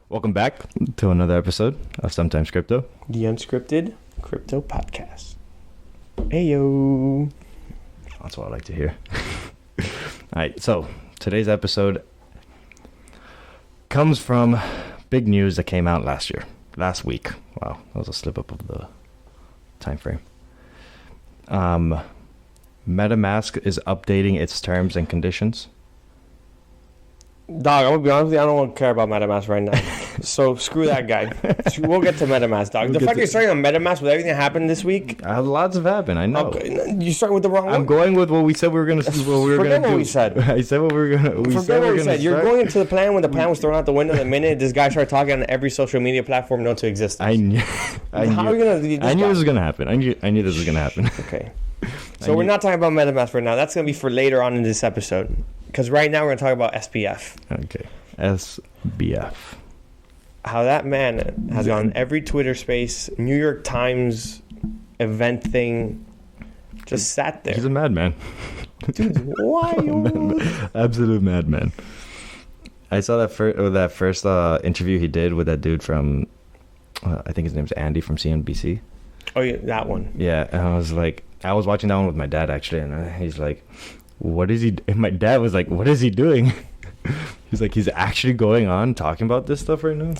Welcome back to another episode of Sometimes Crypto. The Unscripted Crypto Podcast. Heyo. That's what I like to hear. All right, so today's episode comes from big news that came out last week. Wow, that was a slip up of the time frame. Metamask is updating its terms and conditions. Dog, I'm gonna be honest with you, I don't care about Metamask right now. So screw that guy. We'll get to Metamask, dog. The fact you're starting on Metamask with everything that happened this week. Lots have happened, I know. You start with the wrong one. I'm going with what we said we were gonna do. Forget what we said. I said what we were gonna. Forget what we said. You're going into the plan when the plan was thrown out the window. The minute this guy started talking on every social media platform known to exist. I knew. How are we gonna? I knew this was gonna happen. I knew this was gonna happen. Okay. So we're not talking about Metamask right now. That's gonna be for later on in this episode. Because right now we're gonna talk about SBF. Okay. SBF. How that man has gone every Twitter space, New York Times event thing, just sat there. He's a madman. Dude, why? Absolute madman. I saw that first interview he did with that dude from, I think his name's Andy from CNBC. Oh yeah, that one. Yeah, and I was watching that one with my dad actually, and he's like, "What is he?" And my dad was like, "What is he doing?" He's like, "He's actually going on talking about this stuff right now."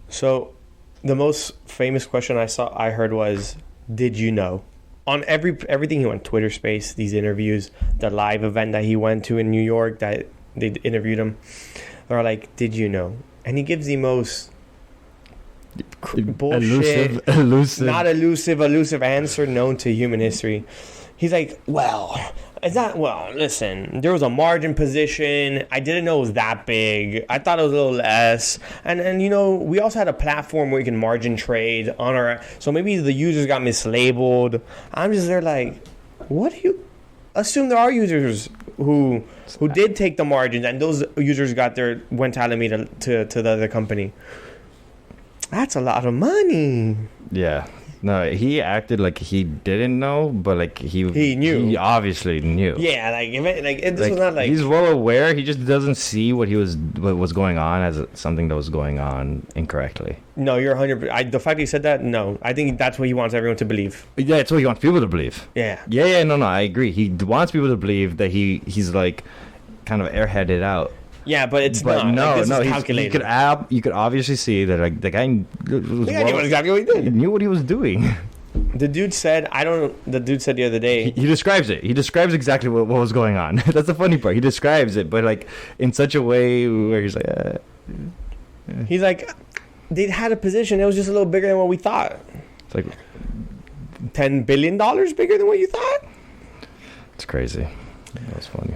So, the most famous question I heard was, "Did you know?" On everything he went, Twitter Space, these interviews, the live event that he went to in New York that they interviewed him, they're like, "Did you know?" And he gives the most bullshit, elusive answer known to human history. He's like, listen, there was a margin position. I didn't know it was that big. I thought it was a little less. And you know, we also had a platform where you can margin trade on our, so maybe the users got mislabeled. I'm just there like, what do you assume there are users who did take the margins and those users went to Alameda to the other company. That's a lot of money. Yeah. No, he acted like he didn't know, but like he knew. He obviously knew. Yeah, this was not like he's well aware. He just doesn't see what was going on as something that was going on incorrectly. No, you're 100%. The fact that he said that, no, I think that's what he wants everyone to believe. Yeah, it's what he wants people to believe. Yeah. No, I agree. He wants people to believe that he's like kind of airheaded out. Yeah, but it's not. No, this no. is calculated. You could obviously see that like the guy knew exactly what he did. He knew what he was doing. The dude said, the dude said the other day. He describes it. He describes exactly what was going on. That's the funny part. He describes it, but like in such a way where he's like, He's like, they had a position. It was just a little bigger than what we thought. It's like $10 billion bigger than what you thought. It's crazy. That was funny.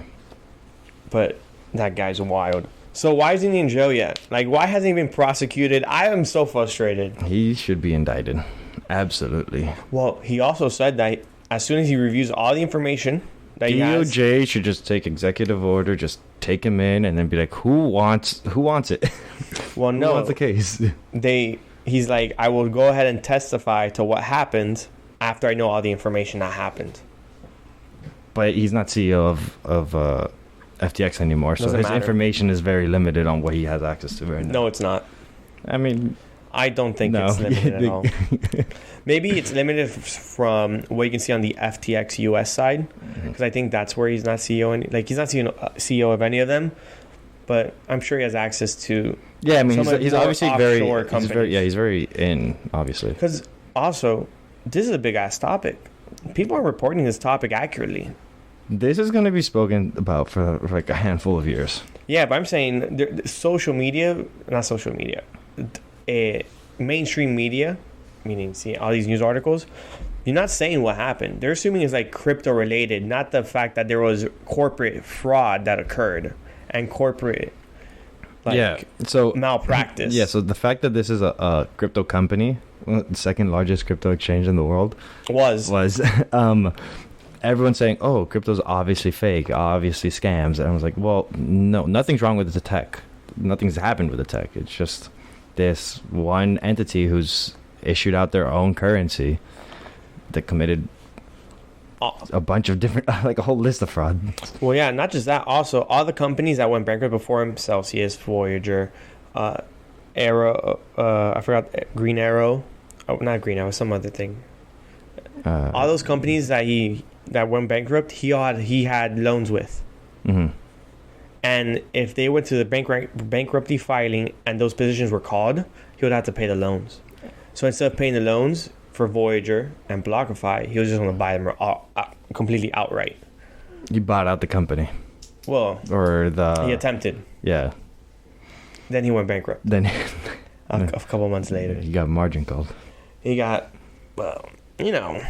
But that guy's wild. So why isn't he in jail yet? Like, why hasn't he been prosecuted? I am so frustrated. He should be indicted. Absolutely. Well, he also said that as soon as he reviews all the information that he has, DOJ should just take executive order, just take him in, and then be like, who wants it? Well, no. Who wants the case? He's like, I will go ahead and testify to what happened after I know all the information that happened. But he's not CEO of FTX anymore, so his information is very limited on what he has access to right now. No, it's not. I mean, I don't think it's limited at all. Maybe it's limited from what you can see on the FTX US side, because I think that's where he's not CEO. He's not CEO of any of them, but I'm sure he has access to. Yeah, I mean, he's obviously very companies. He's very in, obviously. Because also, this is a big ass topic. People are reporting this topic accurately. This is going to be spoken about for like a handful of years. Yeah, but I'm saying mainstream media, meaning all these news articles, you're not saying what happened. They're assuming it's like crypto related, not the fact that there was corporate fraud that occurred and corporate malpractice. Yeah, so the fact that this is a crypto company, the second largest crypto exchange in the world, was everyone's saying, oh, crypto's obviously fake, obviously scams. And I was like, well, no, nothing's wrong with the tech. Nothing's happened with the tech. It's just this one entity who's issued out their own currency that committed a bunch of different, like a whole list of fraud. Well, yeah, not just that. Also, all the companies that went bankrupt before him, Celsius, Voyager, Arrow. I forgot Green Arrow. Oh, not Green Arrow. Some other thing. All those companies that went bankrupt, he had loans with. Mm-hmm. And if they went to the bankruptcy filing and those positions were called, he would have to pay the loans. So instead of paying the loans for Voyager and BlockFi, he was just going to buy them completely outright. He bought out the company. Well, he attempted. Yeah. Then he went bankrupt. Then a couple months later. He got margin called. He got, well, you know,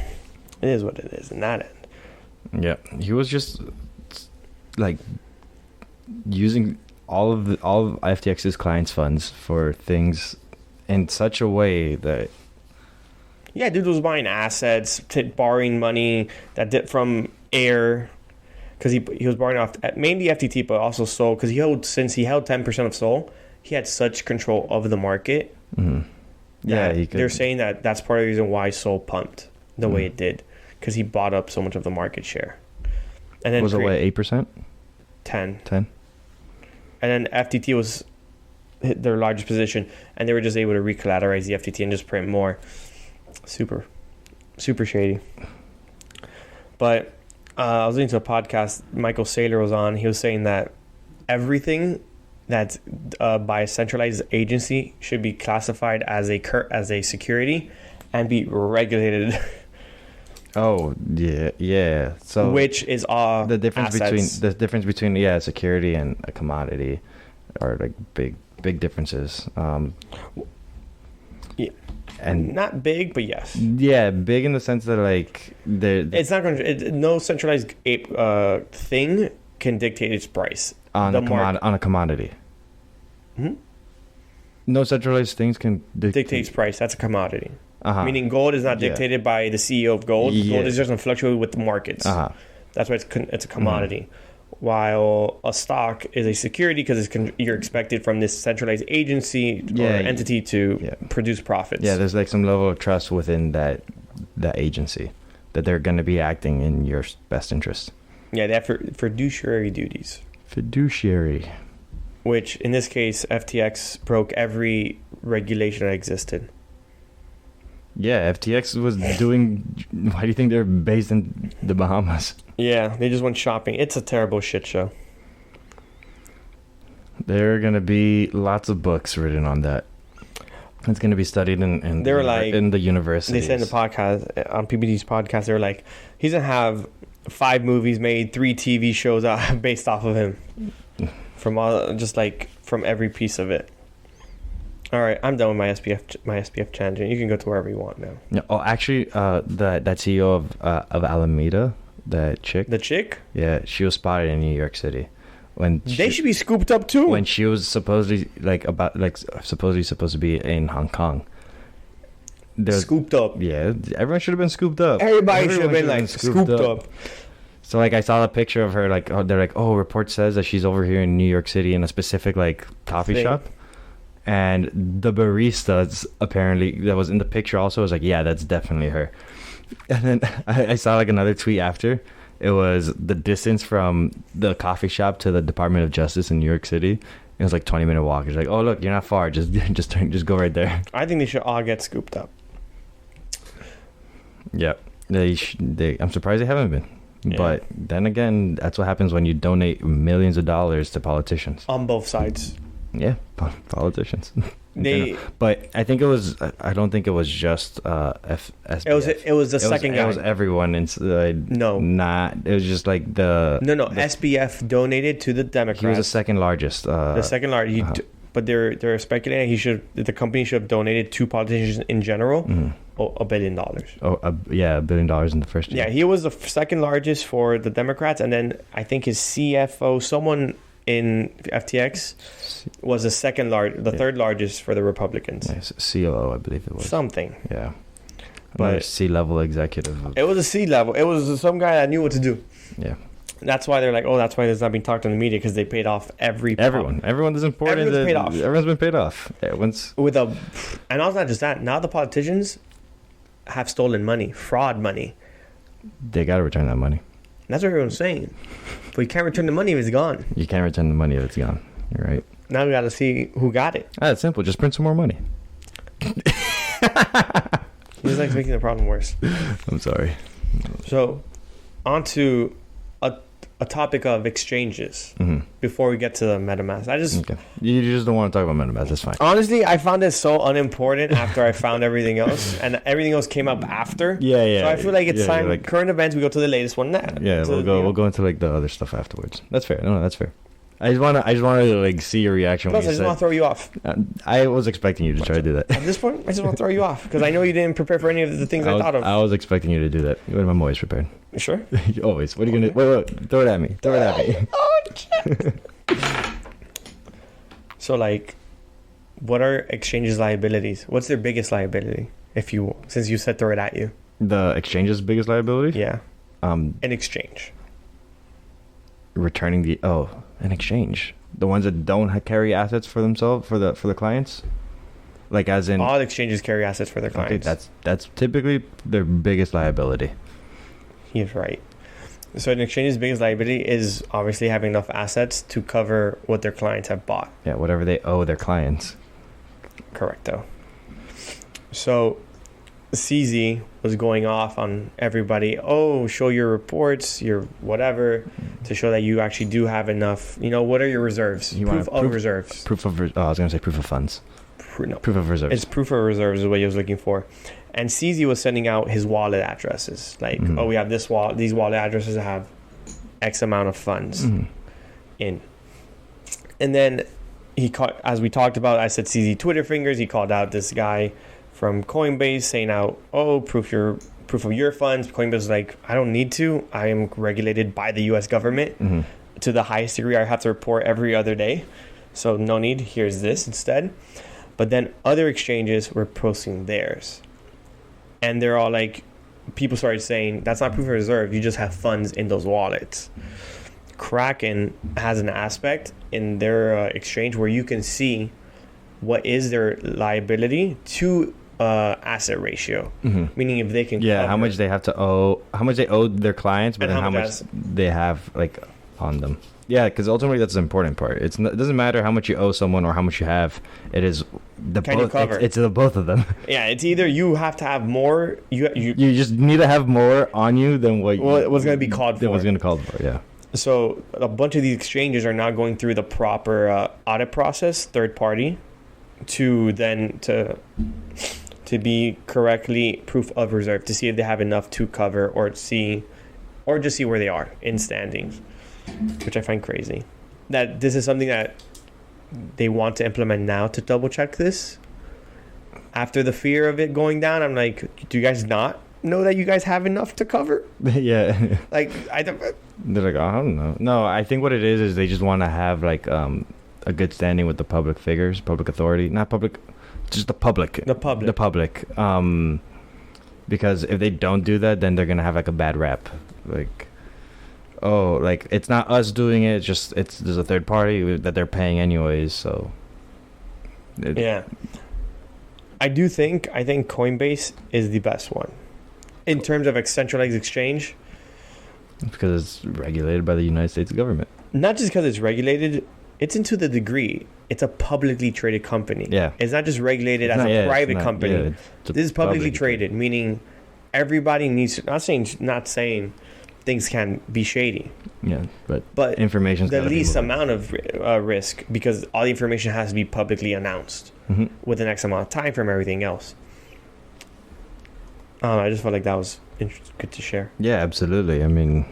it is what it is in that end. Yeah. He was just like using all of FTX's clients' funds for things in such a way that... Yeah, dude was buying assets, borrowing money from Air, because he was borrowing off mainly FTT, but also Sol, because since he held 10% of Sol, he had such control of the market. Mm-hmm. Yeah, they're saying that that's part of the reason why Sol pumped the way it did, because he bought up so much of the market share. And then was it what, 8%? 10. And then FTT was their largest position, and they were just able to recollateralize the FTT and just print more. Super shady. But I was listening to a podcast Michael Saylor was on. He was saying that everything that's by a centralized agency should be classified as a security and be regulated. Oh yeah. So which is the difference assets. between security and a commodity are like big differences. Yeah. And not big, but yes. Yeah, big in the sense that like it's not going to. No centralized thing can dictate its price on a commodity. Hmm? No centralized things can dictate its price. That's a commodity. Uh-huh. Meaning gold is not dictated by the CEO of gold. Yeah. Gold is just going to fluctuate with the markets. Uh-huh. That's why it's a commodity. While a stock is a security because you're expected from this centralized agency or entity to produce profits. Yeah, there's like some level of trust within that agency that they're going to be acting in your best interest. Yeah, they have fiduciary duties. Fiduciary. Which, in this case, FTX broke every regulation that existed. Yeah, FTX was doing... Why do you think they're based in the Bahamas? Yeah, they just went shopping. It's a terrible shit show. There are going to be lots of books written on that. It's going to be studied in the universities. They said in the podcast, on PBD's podcast, they were like, he's going to have 5 movies made, 3 TV shows based off of him. From every piece of it. All right, I'm done with my SBF tangent. You can go to wherever you want now. No, actually, that CEO of Alameda, that chick. The chick? Yeah, she was spotted in New York City. They should be scooped up too. When she was supposedly supposed to be in Hong Kong. Scooped up. Yeah, everyone should have been scooped up. Everybody should have been scooped up. So I saw a picture of her they're like, report says that she's over here in New York City in a specific coffee shop. And the barista apparently that was in the picture also was like, yeah, that's definitely her. And then I saw another tweet after. It was the distance from the coffee shop to the Department of Justice in New York City. It was 20-minute walk. It's like, oh look, you're not far. Just go right there. I think they should all get scooped up. Yep. I'm surprised they haven't been. Yeah. But then again, that's what happens when you donate millions of dollars to politicians. On both sides. Yeah, politicians. But I think it was. I don't think it was just SBF. It was the second guy. It was everyone inside. No, not. It was just like the. No. SBF donated to the Democrats. He was the second largest. The second largest. But they're speculating the company should have donated to politicians in general $1 billion. $1 billion in the first year. Yeah, he was the second largest for the Democrats, and then I think his CFO, someone in FTX, was the third largest for the Republicans. Yes, COO, I believe it was. Something. Yeah. But C-level executive. It was a C-level. It was some guy that knew what to do. Yeah. That's why they're like, that's why there's not being talked in the media, because they paid off everyone. Everyone is important. Everyone's paid off. Everyone's been paid off. And also not just that. Now the politicians have stolen money, fraud money. They got to return that money. That's what everyone's saying. But you can't return the money if it's gone. You can't return the money if it's gone. You're right. Now we got to see who got it. It's simple. Just print some more money. He's like making the problem worse. I'm sorry. So, on to a topic of exchanges before we get to the MetaMask. You just don't want to talk about MetaMask. That's fine. Honestly, I found it so unimportant after I found everything else, and everything else came up after. Yeah. So I feel like it's time. Like, current events, we go to the latest one now. Yeah, we'll go into like the other stuff afterwards. That's fair. No, that's fair. I just want to like see your reaction. Plus, I just want to throw you off. I was expecting you to try to do that. At this point, I just want to throw you off because I know you didn't prepare for any of the things I thought of. I was expecting you to do that. I'm always prepared. You sure? Always. What are you gonna? Wait. Throw it at me. Oh, shit. So, like, what are exchanges' liabilities? What's their biggest liability? Since you said throw it at you. The exchange's biggest liability? Yeah. An exchange. Returning an exchange. The ones that don't carry assets for themselves, for the clients, like as in all exchanges carry assets for their clients. Okay, that's typically their biggest liability. He's right. So an exchange's biggest liability is obviously having enough assets to cover what their clients have bought. Yeah, whatever they owe their clients. Correcto. So CZ was going off on everybody. Oh, show your reports, your whatever, to show that you actually do have enough. What are your reserves? Proof of reserves. I was going to say proof of funds. Proof of reserves. It's proof of reserves is what he was looking for. And CZ was sending out his wallet addresses. Like, we have these wallet addresses that have X amount of funds in. And then as we talked about, I said CZ Twitter fingers. He called out this guy from Coinbase saying out, proof of your funds. Coinbase was like, I don't need to. I am regulated by the U.S. government to the highest degree. I have to report every other day. So no need. Here's this instead. But then other exchanges were posting theirs. And they're all like, people started saying, that's not proof of reserve. You just have funds in those wallets. Kraken has an aspect in their exchange where you can see what is their liability to asset ratio. Meaning if they can cover, how much they have to owe, how much they owe their clients, but then how much they have like on them. Yeah, because ultimately that's the important part. It doesn't matter how much you owe someone or how much you have. It is the both. It's the both of them. Yeah, it's either you have to have more. You just need to have more on you than what was going to be called for. It was going to call for. Yeah. So a bunch of these exchanges are now going through the proper audit process, third party, to be correctly proof of reserve to see if they have enough to cover or just see where they are in standings. Which I find crazy. That this is something that they want to implement now to double check this. After the fear of it going down, I'm like, do you guys not know that you guys have enough to cover? Yeah. Like, I don't... They're like, I don't know. No, I think what it is they just want to have like a good standing with the public figures, public authority, not public, just the public. The public. Because if they don't do that, then they're gonna have like a bad rap. Like, like it's not us doing it. There's a third party that they're paying anyways. So yeah, I think Coinbase is the best one in terms of a centralized exchange because it's regulated by the United States government. Not just because it's regulated, it's into the degree. It's a publicly traded company. Yeah, it's not just regulated as a private company. Yeah, this is publicly traded, meaning everybody needs to, not saying things can be shady. Yeah, but information's the least amount of risk because all the information has to be publicly announced with an X amount of time from everything else. I just felt like that was good to share. Yeah, absolutely. I mean,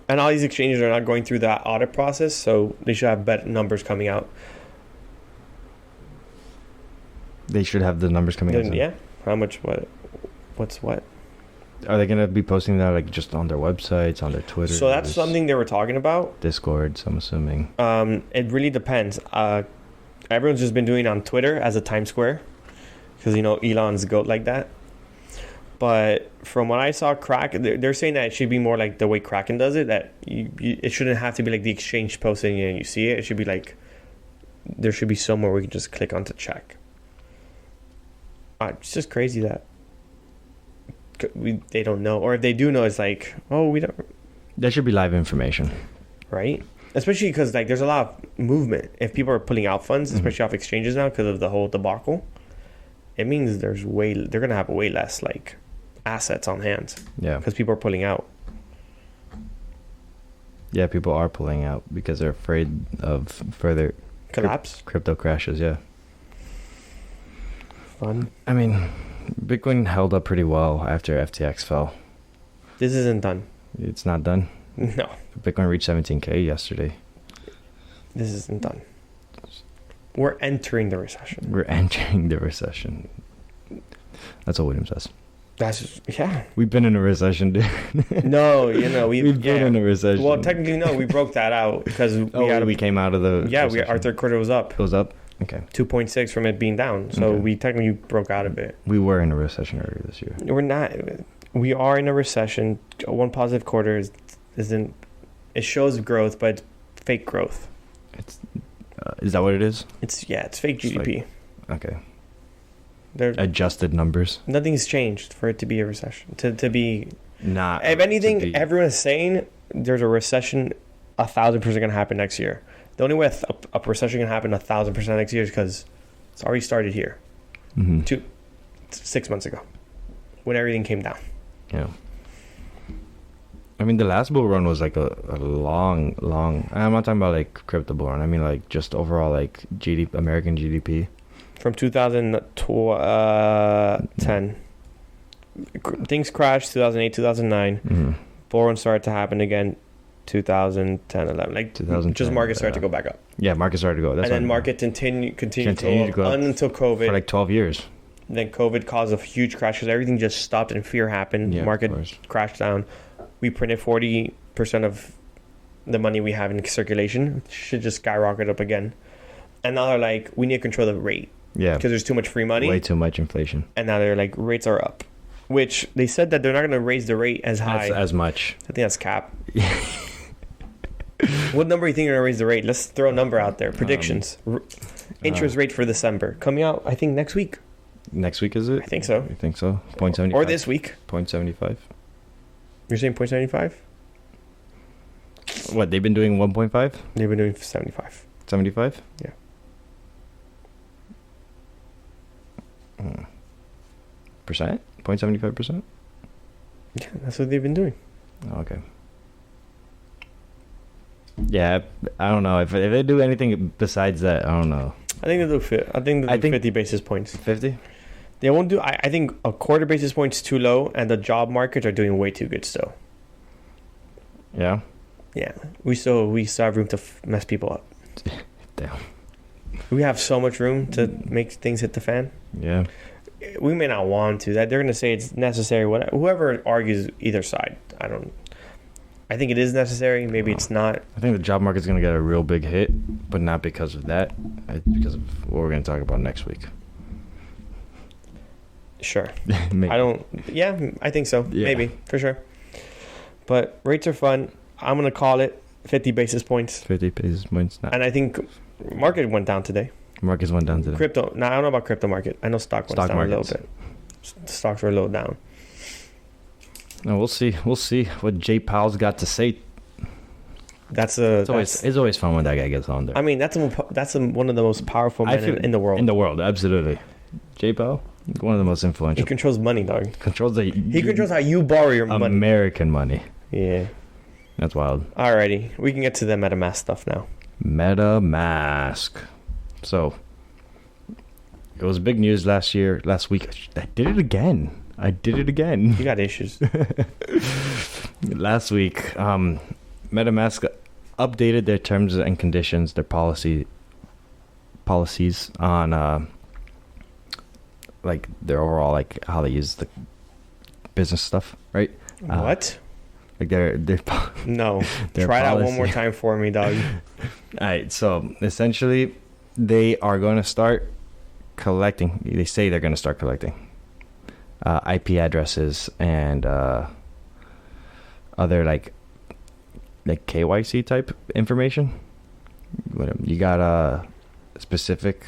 and all these exchanges are not going through that audit process, so they should have better numbers coming out. They should have the numbers coming out. Yeah. How much? What's what? Are they going to be posting that like just on their websites, on their Twitter? So that's something they were talking about. Discords, I'm assuming. It really depends. Everyone's just been doing it on Twitter as a Times Square because, Elon's goat like that. But from what I saw, they're saying that it should be more like the way Kraken does it, that it shouldn't have to be like the exchange posting and you see it. It should be like there should be somewhere we can just click on to check. It's just crazy that they don't know, or if they do know, it's like, we don't. There should be live information, right? Especially because like there's a lot of movement. If people are pulling out funds, especially off exchanges now because of the whole debacle, it means they're gonna have way less like assets on hand. Yeah, because people are pulling out. Yeah, people are pulling out because they're afraid of further collapse, crypto crashes. Yeah. Fun. I mean, Bitcoin held up pretty well after FTX fell. This isn't done. It's not done. No. Bitcoin reached 17K yesterday. This isn't done. We're entering the recession. We're entering the recession. That's what William says. Yeah. We've been in a recession, dude. No, we've been in a recession. Well, technically, no. We broke that out because we came out of the recession. Our third quarter was up. It was up? Okay. 2.6 from it being down. So we technically broke out of it. We were in a recession earlier this year. We're not. We are in a recession. One positive quarter isn't. It shows growth, but it's fake growth. Is that what it is? It's fake GDP. Okay. They're adjusted numbers. Nothing's changed for it to be a recession. To be not. If anything, everyone's saying there's a recession, 1,000% going to happen next year. The only way a recession can happen 1,000% next year is because it's already started here. 6 months ago, when everything came down. Yeah. I mean, the last bull run was like a long. I'm not talking about like crypto bull run. I mean like just overall like American GDP. From 2010, things crashed. 2008, 2009. Bull run started to happen again. 2010, 11. Like 2010, just market started to go back up. Yeah, market started to go. That's and then market continued to go up until COVID. For like 12 years. Then COVID caused a huge crash because everything just stopped and fear happened. Yeah, market crashed down. We printed 40% of the money we have in circulation. It should just skyrocket up again. And now they're like, we need to control the rate. Yeah. Because there's too much free money. Way too much inflation. And now they're like, rates are up. Which they said that they're not going to raise the rate as high. As much. I think that's cap. What number do you think you're going to raise the rate? Let's throw a number out there. Predictions. Interest rate for December. Coming out, I think, next week. Next week, is it? I think so. You think so? 0.75? Or this week. 0.75? You're saying 0.75? What, they've been doing 1.5? They've been doing 75. 75? Yeah. Percent? 0.75%? Yeah, that's what they've been doing. Okay. Yeah, I don't know. If they do anything besides that, I don't know. I think they'll do 50 basis points. 50? They won't do... I think a quarter basis point is too low, and the job markets are doing way too good still. Yeah? Yeah. We still have room to mess people up. Damn. We have so much room to make things hit the fan. Yeah. We may not want to. That they're going to say it's necessary. Whoever argues either side, I think it is necessary. Maybe it's not. I think the job market's going to get a real big hit, but not because of that. It's because of what we're going to talk about next week. Sure. I think so. Yeah. Maybe, for sure. But rates are fun. I'm going to call it 50 basis points. 50 basis points. And I think market went down today. Markets went down today. Crypto. Now, I don't know about crypto market. I know stock went down markets. A little bit. The stocks were a little down. No, we'll see. We'll see what Jay Powell's got to say. It's always fun when that guy gets on there. I mean, that's one of the most powerful men in the world. In the world, absolutely. Jay Powell, one of the most influential. He controls money, dog. He controls how you borrow your money. American money. Yeah. That's wild. Alrighty, we can get to the MetaMask stuff now. MetaMask. So, it was big news last week. I did it again. You got issues. Last week, MetaMask updated their terms and conditions, their policies on like their overall, like how they use the business stuff, right? What? Like their no. Try that one more time for me, dog. All right. So essentially, they are going to start collecting. They say they're going to start collecting IP addresses and other like KYC type information. You got specific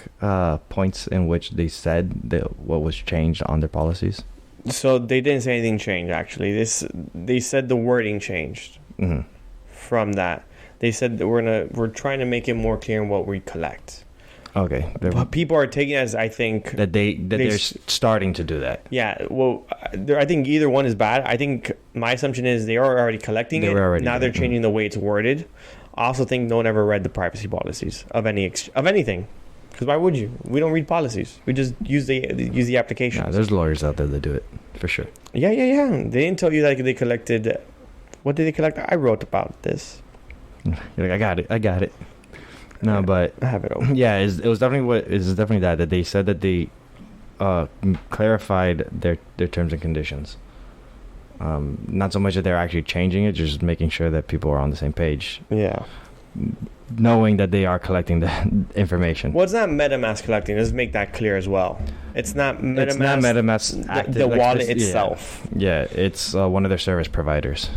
points in which they said what was changed on their policies. So they didn't say anything changed. Actually, they said the wording changed from that. They said that we're trying to make it more clear in what we collect. Okay. But people are taking it as, I think, that they're starting to do that. Yeah. Well, I think either one is bad. I think my assumption is they are already collecting it. Now they're changing the way it's worded. I also think no one ever read the privacy policies of anything. Because why would you? We don't read policies. We just use the application. Nah, there's lawyers out there that do it for sure. Yeah. They didn't tell you that they collected. What did they collect? I wrote about this. You're like, I got it. No, but I have it open. Yeah, it was definitely that they said that they clarified their terms and conditions. Not so much that they're actually changing it, just making sure that people are on the same page. Yeah. Knowing that they are collecting the information. Well, it's not Metamask collecting. Let's make that clear as well. It's not Metamask. It's not Metamask active, the wallet itself. Yeah, it's one of their service providers,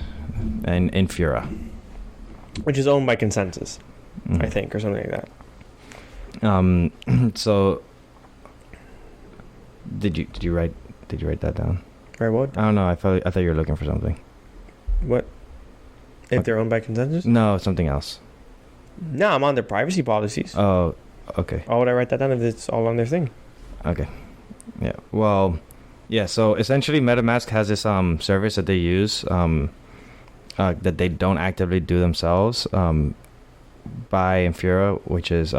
and Infura, which is owned by Consensus, I think, or something like that. So, did you write that down? Right, what? I don't know. I thought you were looking for something. What? If they're owned by Consensus? No, something else. No, I'm on their privacy policies. Oh, okay. Why would I write that down if it's all on their thing? Okay. Yeah. Well, yeah. So essentially, MetaMask has this service that they use that they don't actively do themselves by Infura, which is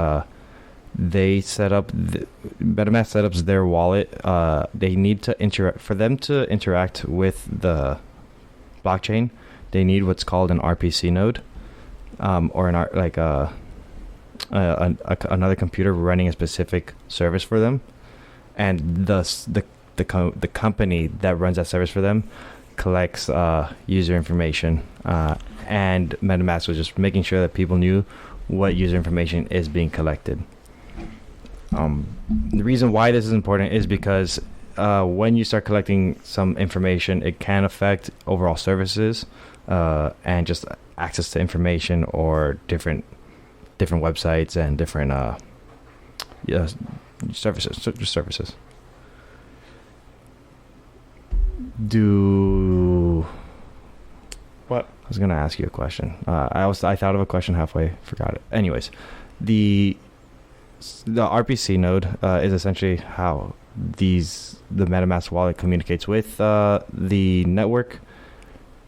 they set up MetaMask set up their wallet. They need to interact with the blockchain. They need what's called an RPC node, or another computer running a specific service for them, and the company that runs that service for them collects user information, and MetaMask was just making sure that people knew what user information is being collected. The reason why this is important is because when you start collecting some information, it can affect overall services and just access to information or different websites and different services. What? I was gonna ask you a question. I thought of a question halfway, forgot it. Anyways, the RPC node is essentially how the MetaMask wallet communicates with the network,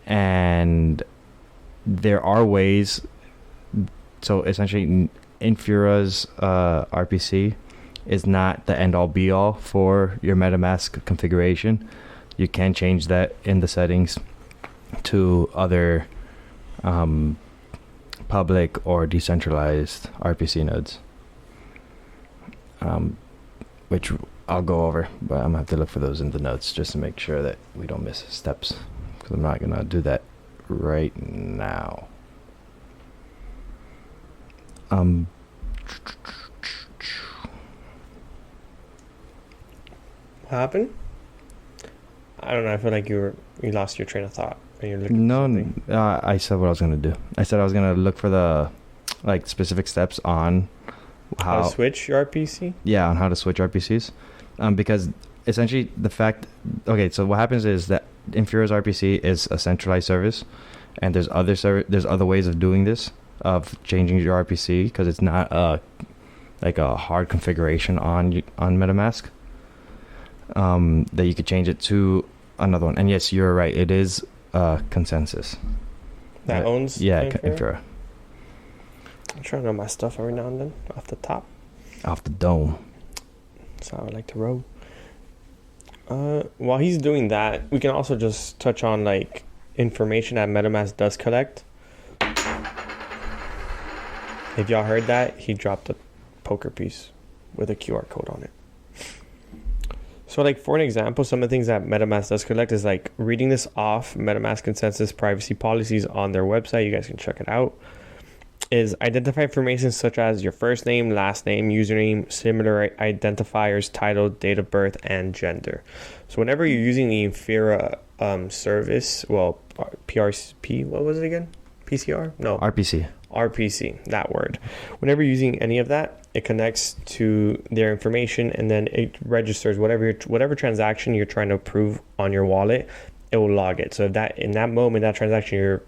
and there are ways. So essentially, Infura's RPC is not the end all be all for your MetaMask configuration. You can change that in the settings to other public or decentralized RPC nodes, which I'll go over, but I'm gonna have to look for those in the notes just to make sure that we don't miss steps, because I'm not gonna do that right now. What happened? I don't know. I feel like you lost your train of thought. No, I said what I was gonna do. I said I was gonna look for the specific steps on how to switch your RPC. Yeah, on how to switch RPCs, because essentially the fact. Okay, so what happens is that Infura's RPC is a centralized service, and there's other ways of doing this, of changing your RPC, because it's not a hard configuration on MetaMask. That you could change it to another one. And yes, you're right. It is Consensus that owns. Yeah, Infura. I'm trying to know my stuff every now and then off the top, off the dome. That's how I like to roll. While he's doing that, we can also just touch on information that MetaMask does collect. If y'all heard that, he dropped a poker piece with a QR code on it. So for an example, some of the things that MetaMask does collect is reading this off MetaMask Consensus privacy policies on their website. You guys can check it out. Is identify information such as your first name, last name, username, similar identifiers, title, date of birth, and gender. So whenever you're using the Infura service, well, PRP, what was it again? PCR? No. RPC, that word. Whenever you're using any of that, it connects to their information, and then it registers whatever transaction you're trying to approve on your wallet. It will log it. So if in that moment, that transaction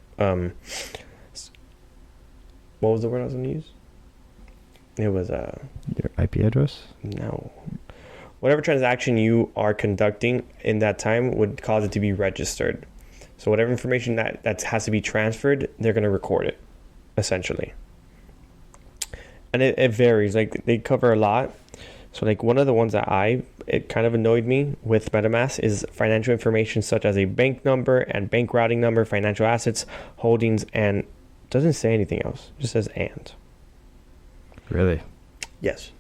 What was the word I was going to use? It was your IP address? No. Whatever transaction you are conducting in that time would cause it to be registered. So whatever information that has to be transferred, they're going to record it, essentially. And it varies. Like, they cover a lot. So like one of the ones that it kind of annoyed me with MetaMask is financial information such as a bank number and bank routing number, financial assets, holdings, and doesn't say anything else. It just says and. Really? Yes.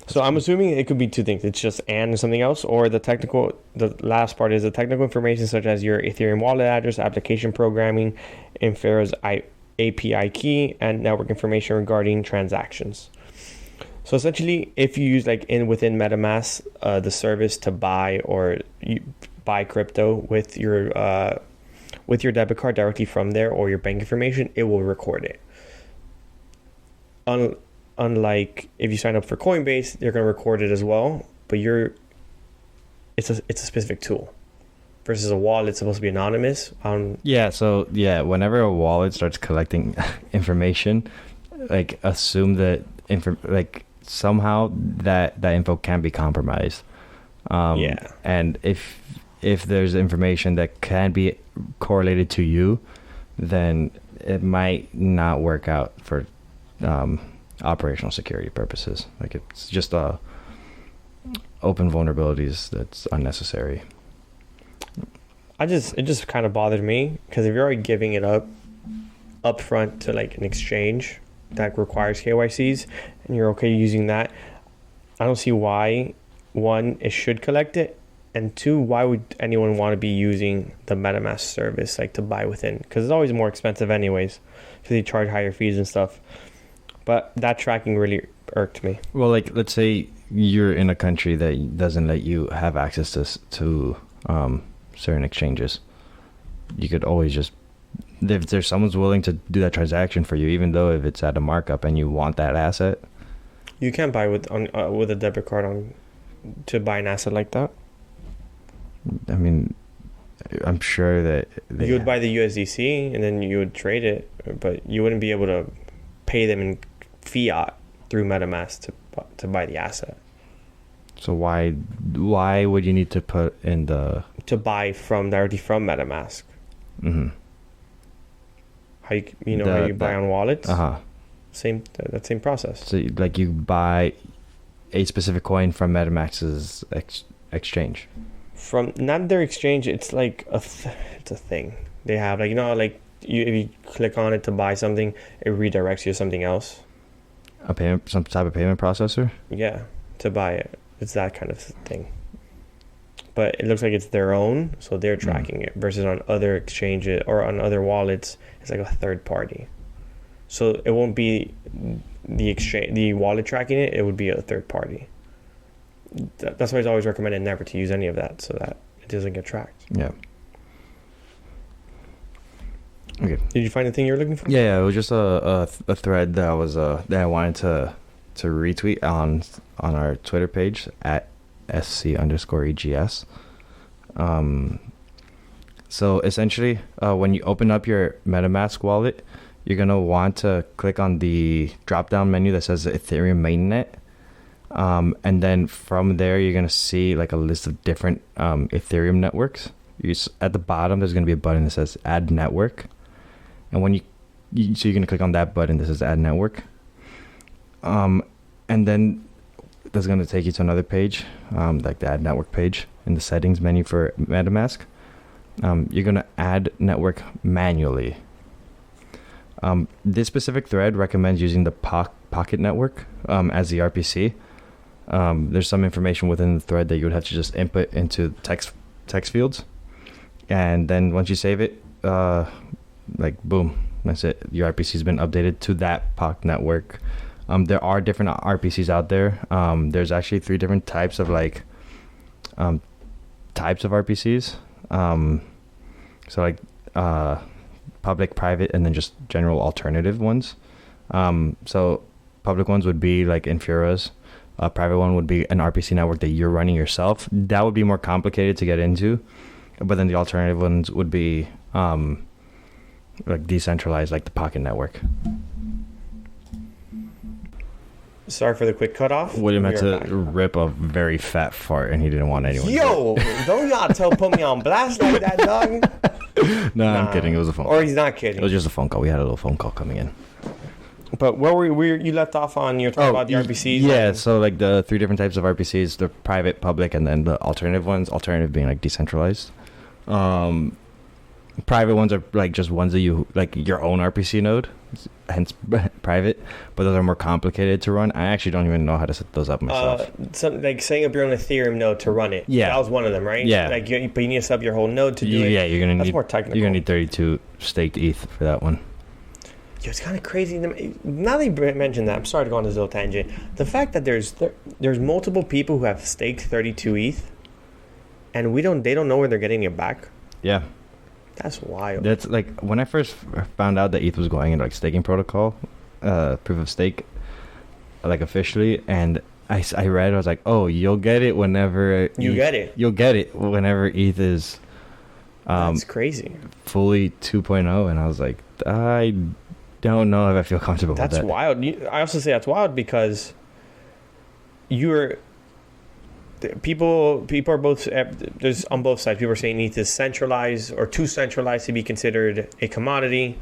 So I'm assuming it could be two things. It's just and something else, or the last part is the technical information such as your Ethereum wallet address, application programming, Infera's API key, and network information regarding transactions. So essentially, if you use within MetaMask the service to buy or buy crypto with your debit card directly from there, or your bank information, it will record it. Unlike if you sign up for Coinbase, they're going to record it as well, but it's a specific tool. Versus a wallet, it's supposed to be anonymous. Whenever a wallet starts collecting information, assume that somehow that info can be compromised. And if there's information that can be correlated to you, then it might not work out for operational security purposes. It's just open vulnerabilities that's unnecessary. It just kind of bothered me because if you're already giving it up front to an exchange that requires KYCs and you're okay using that, I don't see why, one, it should collect it, and two, why would anyone want to be using the MetaMask service to buy within? Because it's always more expensive anyways because they charge higher fees and stuff. But that tracking really irked me. Well, let's say you're in a country that doesn't let you have access to certain exchanges. You could always just, if there's someone's willing to do that transaction for you, even though if it's at a markup and you want that asset, you can't buy with a debit card to buy an asset like that. I mean, I'm sure that you would buy the USDC and then you would trade it, but you wouldn't be able to pay them in fiat through MetaMask to buy the asset. So why would you need to put in to buy directly from MetaMask? Mm-hmm. How you buy on wallets? Same process. So you buy a specific coin from MetaMask's exchange. From not their exchange, it's it's a thing they have. If you click on it to buy something, it redirects you to something else. Some type of payment processor? Yeah, to buy it. It's that kind of thing. But it looks like it's their own, so they're tracking it. Versus on other exchanges or on other wallets, it's a third party. So it won't be the wallet tracking it. It would be a third party. That's why it's always recommended never to use any of that, so that it doesn't get tracked. Yeah. Okay. Did you find the thing you were looking for? Yeah, it was just a thread that I wanted to retweet on our Twitter page at SC_EGS. So essentially, when you open up your MetaMask wallet, you're gonna want to click on the drop-down menu that says Ethereum mainnet, and then from there you're gonna see a list of different Ethereum networks. At the bottom, there's gonna be a button that says Add Network. And when so you're going to click on that button that says Add Network. And then that's going to take you to another page, the Add Network page in the settings menu for MetaMask. You're going to add network manually. This specific thread recommends using the Pocket Network as the RPC. There's some information within the thread that you would have to just input into text fields. And then once you save it, boom, that's it. Your RPC has been updated to that POC network. There are different RPCs out there. There's actually 3 different types of RPCs. Public, private, and then just general alternative ones. So public ones would be like Infera's. A private one would be an RPC network that you're running yourself. That would be more complicated to get into. But then the alternative ones would be decentralized, like the Pocket Network. Sorry for the quick cutoff. William had to rip a very fat fart, and he didn't want anyone. Yo, don't y'all put me on blast like that, dog. Nah, I'm kidding. It was a phone call. Or he's not kidding. It was just a phone call. We had a little phone call coming in. But where were you left off on? You're talking about the RPCs? Yeah, so like the 3 different types of RPCs, the private, public, and then the alternative ones. Alternative being like decentralized. Private ones are like just ones that you like your own RPC node, hence private, but those are more complicated to run. I actually don't even know how to set those up myself. So like setting up your own Ethereum node to run it. Yeah, that was one of them, right? Yeah, like but you need to set up your whole node to do it. Yeah, you're gonna That's need more technical. You're gonna need 32 staked ETH for that one. Yo, it's kind of crazy. Now that you mentioned that, I'm sorry to go on this little tangent. The fact that there's multiple people who have staked 32 ETH, and they don't know where they're getting it back. Yeah. That's wild. That's like when I first found out that ETH was going into like staking protocol, proof of stake, like officially, and I read, I was like, oh, you'll get it whenever you get it. You'll get it whenever ETH is. That's crazy. Fully 2.0, and I was like, I don't know if I feel comfortable with that. That's wild. I also say that's wild because people are both, there's on both sides. People are saying ETH is centralized or too centralized to be considered a commodity,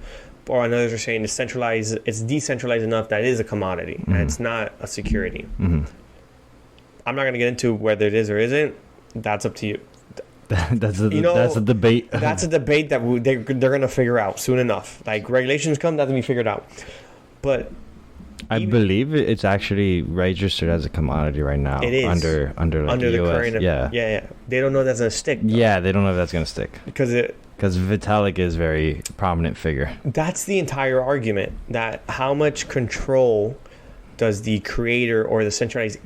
or others are saying it's decentralized enough that it is a commodity and it's not a security. I'm not going to get into whether it is or isn't. That's up to you. That's a debate. That's a debate that they're going to figure out soon enough. Like regulations come, that's going to be figured out. But I believe it's actually registered as a commodity right now. It is under like the US. current. Yeah. They don't know that's gonna stick. Though. Yeah, they don't know if that's gonna stick because Vitalik is a very prominent figure. That's the entire argument. That how much control does the creator or the centralized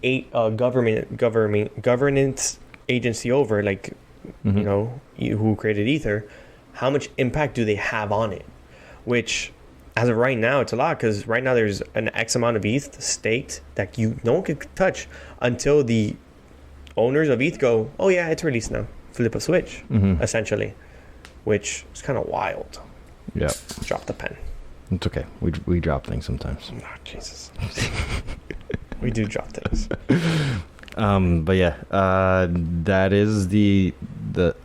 governance agency over, like who created Ether? How much impact do they have on it? Which, as of right now, it's a lot because right now there's an X amount of ETH staked that no one can touch until the owners of ETH go, oh yeah, it's released now. Flip a switch, essentially, which is kind of wild. Yeah. Drop the pen. It's okay. We drop things sometimes. Oh, Jesus. We do drop things. But yeah, that is the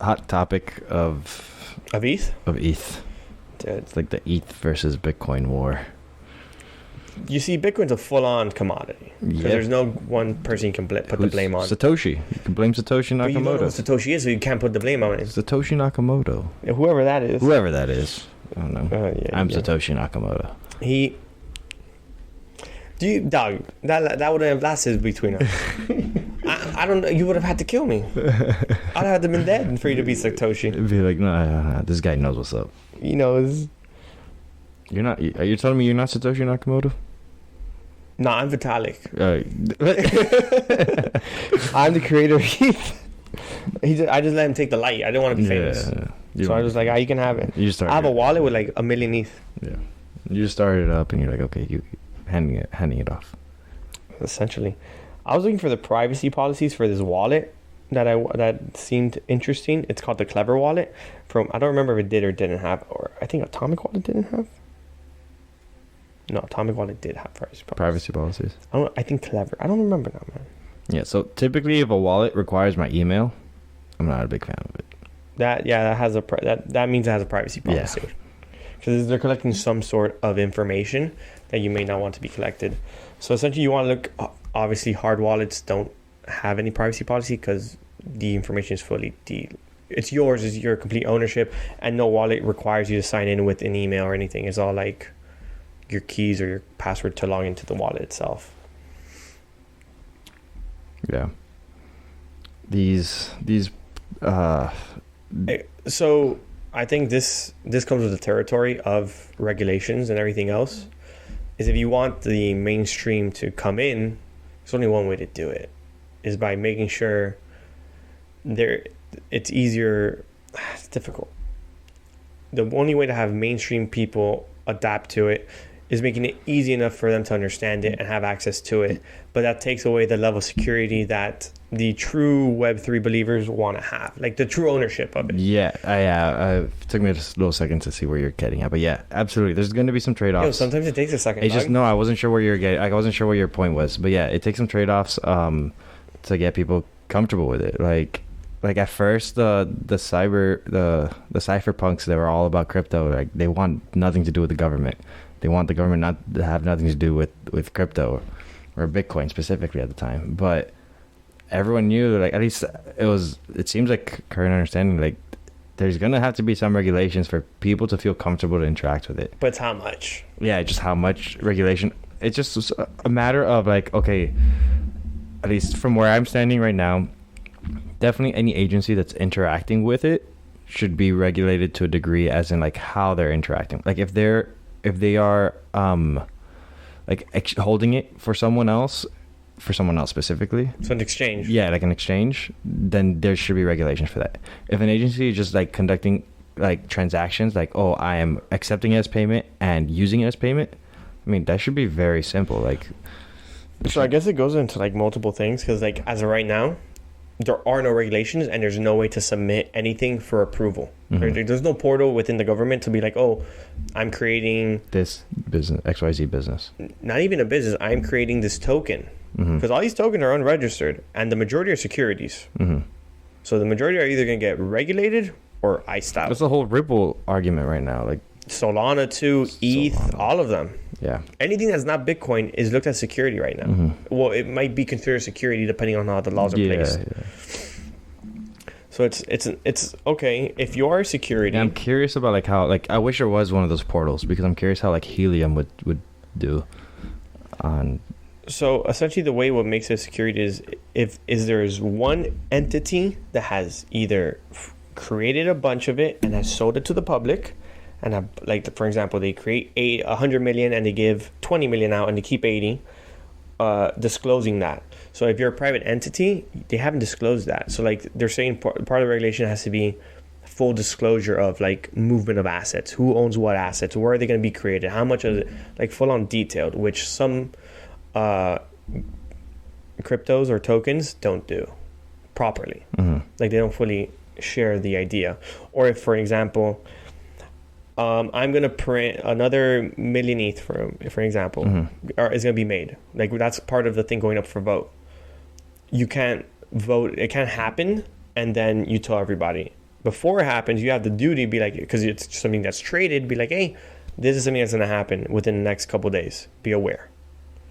hot topic of ETH? Of ETH. Dude. It's like the ETH versus Bitcoin war. You see, Bitcoin's a full-on commodity. Because there's no one person you can put the blame on. Satoshi. You can blame Satoshi Nakamoto. But you don't know who Satoshi is, so you can't put the blame on it. Satoshi Nakamoto. Yeah, whoever that is. I don't know. I'm Satoshi Nakamoto. Dog, that would have lasted between us. I don't know. You would have had to kill me. I'd have been dead for you to be Satoshi. It'd be like, no, this guy knows what's up. He knows. You're not. Are you telling me you're not Satoshi Nakamoto? No, I'm Vitalik. I'm the creator of ETH. I just let him take the light. I didn't want to be famous. So I was like, you can have it. I have a wallet with like 1 million ETH. Yeah. You just started it up and you're like, okay, you handing it off. Essentially. I was looking for the privacy policies for this wallet that seemed interesting. It's called the Clever Wallet. I don't remember if it did or didn't have, or I think Atomic Wallet didn't have. No, Atomic Wallet did have privacy policies. I think Clever. I don't remember now, man. Yeah, so typically if a wallet requires my email, I'm not a big fan of it. That means it has a privacy policy. Because they're collecting some sort of information that you may not want to be collected. So essentially you want to look, obviously hard wallets don't have any privacy policy because the information is fully it's yours, it's your complete ownership, and no wallet requires you to sign in with an email or anything. It's all like your keys or your password to log into the wallet itself. Yeah. So I think this comes with the territory of regulations and everything else. Is if you want the mainstream to come in, there's only one way to do it, is by making sure it's easier. It's difficult. The only way to have mainstream people adapt to it is making it easy enough for them to understand it and have access to it. But that takes away the level of security that the true Web3 believers want to have, like the true ownership of it. Yeah, it took me a little second to see where you're getting at, but yeah, absolutely. There's going to be some trade-offs. Yo, sometimes it takes a second. It's just, no, I wasn't sure where you're getting. I wasn't sure what your point was, but yeah, it takes some trade-offs to get people comfortable with it. Like at first, the cypherpunks, they were all about crypto. Like they want nothing to do with the government. They want the government not to have nothing to do with crypto or Bitcoin specifically at the time, but everyone knew, like, at least it seems like current understanding, like there's gonna have to be some regulations for people to feel comfortable to interact with it. But how much? Yeah, just how much regulation. It's just a matter of like, okay, at least from where I'm standing right now, definitely any agency that's interacting with it should be regulated to a degree, as in like how they're interacting. Like if they are like holding it for someone else specifically. So an exchange. Yeah, like an exchange, then there should be regulations for that. If an agency is just like conducting like transactions, like, oh, I am accepting it as payment and using it as payment, I mean, that should be very simple. Like, so I guess it goes into like multiple things, because like as of right now, there are no regulations and there's no way to submit anything for approval. Mm-hmm. There's no portal within the government to be like, oh, I'm creating this business, XYZ business. Not even a business. I'm creating this token. Because all these tokens are unregistered and the majority are securities. Mm-hmm. So the majority are either going to get regulated or iced out. That's the whole Ripple argument right now. Like Solana too, ETH, all of them. Yeah. Anything that's not Bitcoin is looked at security right now. Mm-hmm. Well, it might be considered security depending on how the laws are placed. Yeah. So it's okay if you are security. And I'm curious about like how, like, I wish there was one of those portals, because I'm curious how like Helium would do on. So essentially, the way what makes it security is if there is one entity that has either created a bunch of it and has sold it to the public, and like for example, they create 100 million and they give 20 million out and they keep 80, disclosing that. So if you're a private entity, they haven't disclosed that. So like they're saying part of the regulation has to be full disclosure of like movement of assets, who owns what assets, where are they going to be created, how much of it, like full on detailed, which some cryptos or tokens don't do properly. Mm-hmm. Like they don't fully share the idea. Or if, for example, I'm gonna print another million ETH for example, or is gonna be made. Like that's part of the thing going up for vote. You can't vote. It can't happen, and then you tell everybody before it happens. You have the duty to be like, because it's something that's traded. Be like, hey, this is something that's gonna happen within the next couple of days. Be aware.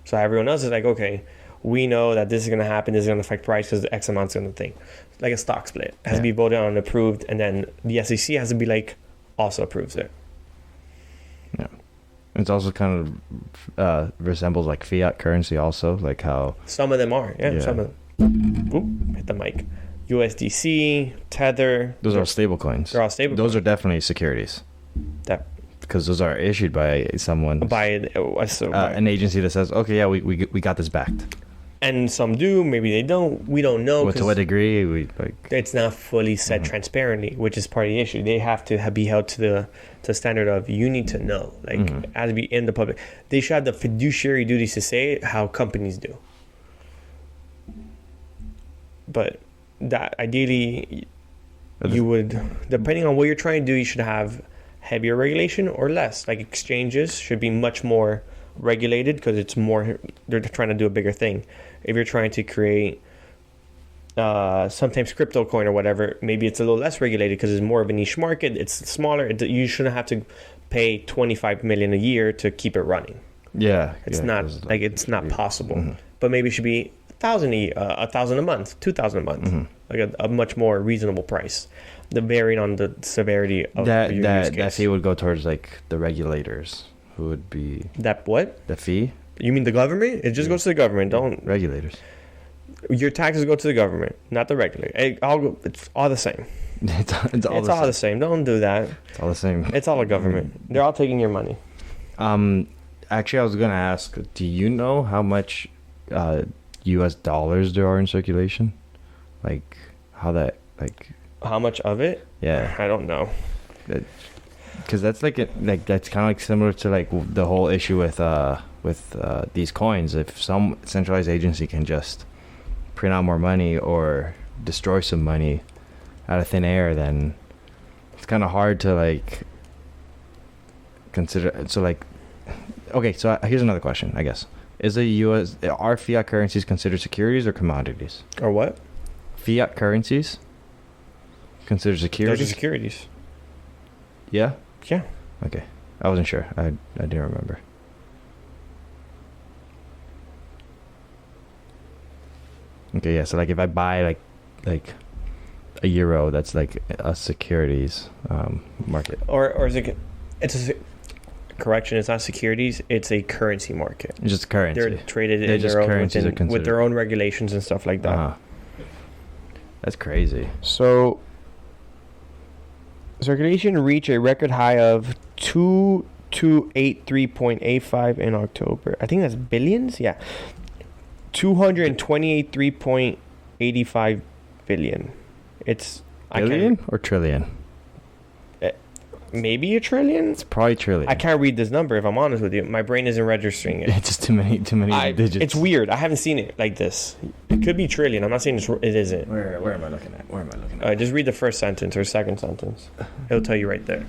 So everyone else is like, okay, we know that this is going to happen. This is going to affect price because X amount's going to think. Like a stock split. It has to be voted on and approved. And then the SEC has to be like, also approves it. Yeah. It's also kind of resembles like fiat currency also. Like how... Some of them are. Yeah. Some of them. Oop, hit the mic. USDC, Tether. Those are stable coins. They're all stable Those coins. Are definitely securities. Because those are issued by someone, by an agency that says, okay, yeah, we got this backed. And some do, maybe they don't. We don't know. To what degree? It's not fully said transparently, which is part of the issue. They have to be held to the standard of you need to know, like as be in the public. They should have the fiduciary duties to say how companies do. But that ideally, you would, depending on what you're trying to do, you should have heavier regulation or less. Like exchanges should be much more regulated because it's more, they're trying to do a bigger thing. If you're trying to create sometimes crypto coin or whatever, maybe it's a little less regulated because it's more of a niche market. It's smaller. You shouldn't have to pay 25 million a year to keep it running. Yeah, it's not like it's not possible. Mm-hmm. But maybe it should be 1,000 a month, 2,000 a month, like a much more reasonable price. The varying on the severity of your use case. That fee would go towards like the regulators, who would be that what? The fee? You mean the government? It just goes to the government. Don't regulators. Your taxes go to the government, not the regulator. It's all the same. It's all the same. Don't do that. It's all the same. It's all the government. They're all taking your money. Actually, I was gonna ask. Do you know how much U.S. dollars there are in circulation? Like how that like. How much of it? Yeah, I don't know. Because that's that's kind of like similar to like the whole issue with these coins. If some centralized agency can just print out more money or destroy some money out of thin air, then it's kind of hard to like consider. So like, okay, so here's another question, I guess. Are fiat currencies considered securities or commodities? Or what? Fiat currencies considered securities? Those are securities. Yeah? Yeah. Okay. I wasn't sure. I didn't remember. Okay, yeah, so like if I buy like a euro, that's like a securities market. Or is it, correction, it's not securities, it's a currency market. It's just currency. They're traded in their own, with their own regulations and stuff like that. That's crazy. So circulation reached a record high of 2283.85 in October. I think that's billions. Yeah, 223.85 billion. It's billion or trillion? Maybe a trillion. It's probably trillion. I can't read this number if I'm honest with you. My brain isn't registering it. It's just too many digits. It's weird. I haven't seen it like this. It could be trillion. I'm not saying it isn't. Where am I looking at? Just read the first sentence or second sentence. It'll tell you right there.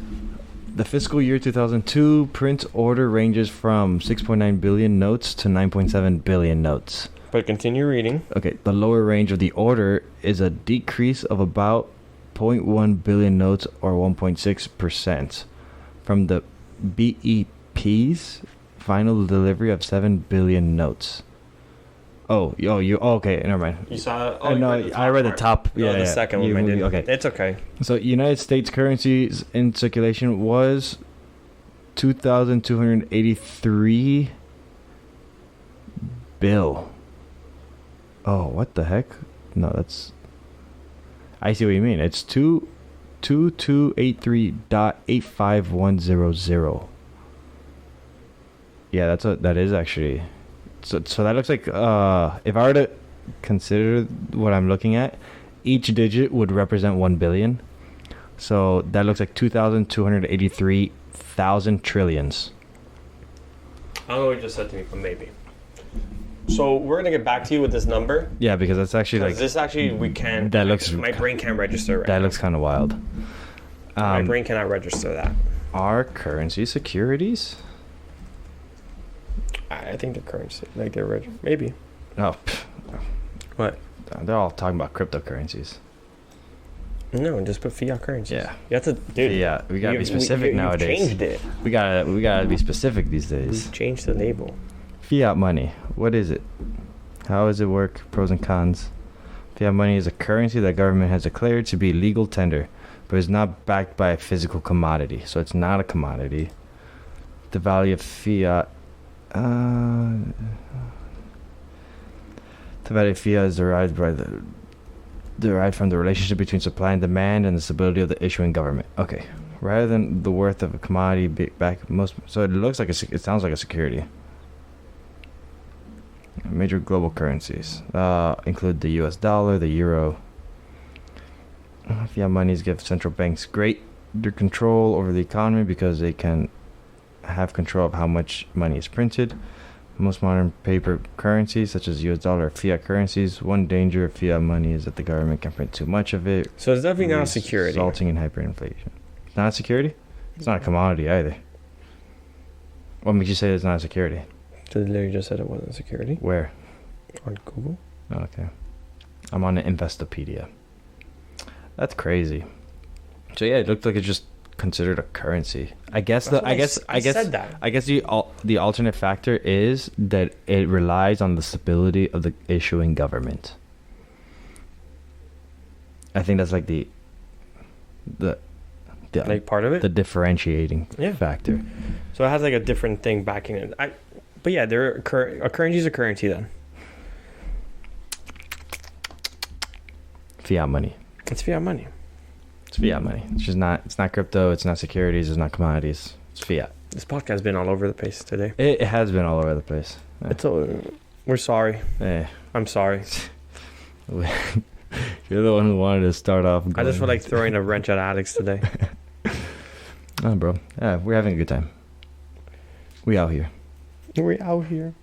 The fiscal year 2002 print order ranges from 6.9 billion notes to 9.7 billion notes. But continue reading. Okay, the lower range of the order is a decrease of about 0.1 billion notes or 1.6% from the BEP's final delivery of 7 billion notes. Okay, never mind. You saw I read the top. Yeah, the second one. Okay. It's okay. So United States currencies in circulation was 2,283 bill. Oh, what the heck? No, that's... I see what you mean. It's 2283.85100. Yeah, that is actually. So that looks like if I were to consider what I'm looking at, each digit would represent 1 billion. So that looks like 2,283,000 trillions. I don't know what you just said to me, but maybe. So we're gonna get back to you with this number. Yeah, because that's actually like this. Actually, we can't. That looks. My brain can't register. That looks kind of wild. My brain cannot register that. Are currency securities? I think they're currency, like they're maybe. Oh. What? They're all talking about cryptocurrencies. No, just put fiat currencies. Yeah, you have to, dude. Yeah, we gotta be specific nowadays. Changed it. We gotta be specific these days. We changed the label. Fiat money. What is it? How does it work? Pros and cons. Fiat money is a currency that government has declared to be legal tender, but is not backed by a physical commodity. So it's not a commodity. The value of fiat. The value of fiat is derived from the relationship between supply and demand and the stability of the issuing government. Okay. Rather than the worth of a commodity so it looks like it sounds like a security. Major global currencies include the US dollar, the euro. Fiat monies give central banks greater control over the economy because they can have control of how much money is printed. Most modern paper currencies, such as US dollar or fiat currencies, one danger of fiat money is that the government can print too much of it. So it's definitely not a security. Resulting in hyperinflation. It's not a security? It's not a commodity either. What makes you say it's not a security? So they literally just said it wasn't security. Where? On Google. Oh, okay. I'm on the Investopedia. That's crazy. So yeah, it looked like it's just considered a currency. I guess the alternate factor is that it relies on the stability of the issuing government. I think that's like the like part of it, the differentiating factor. So it has like a different thing backing it. But yeah, a currency is a currency then. Fiat money. It's fiat money. It's fiat money. It's just not. It's not crypto. It's not securities. It's not commodities. It's fiat. This podcast has been all over the place today. It has been all over the place. We're sorry. Yeah. I'm sorry. You're the one who wanted to start off. I just feel like throwing a wrench at Alex today. Oh, bro. Yeah, we're having a good time. We out here. We're out here.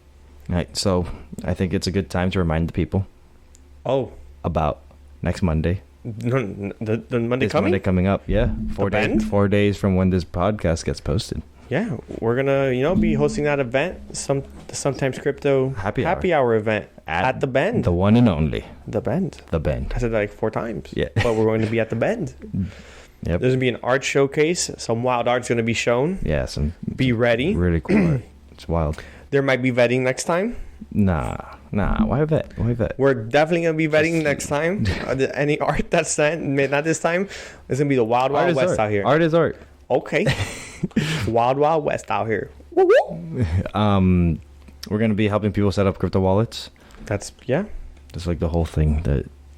All right. So I think it's a good time to remind the people Oh. About next Monday. No, the Monday this coming? Monday coming up, yeah. 4 days from when this podcast gets posted. Yeah, we're gonna, be hosting that event, the Sometimes Crypto happy hour event at the Bend. The one and only. The Bend. The Bend. I said that like 4 times. Yeah. But we're going to be at the Bend. Yep. There's gonna be an art showcase. Some wild art's gonna be shown. Yeah, be ready. Really cool art. It's wild. There might be vetting next time. Nah. Why vet? We're definitely gonna be vetting next time. Any art that's sent, not this time. It's gonna be the Wild West art. out here. Art is art. Okay. Wild West out here. Woo woo. We're gonna be helping people set up crypto wallets. That's like the whole thing.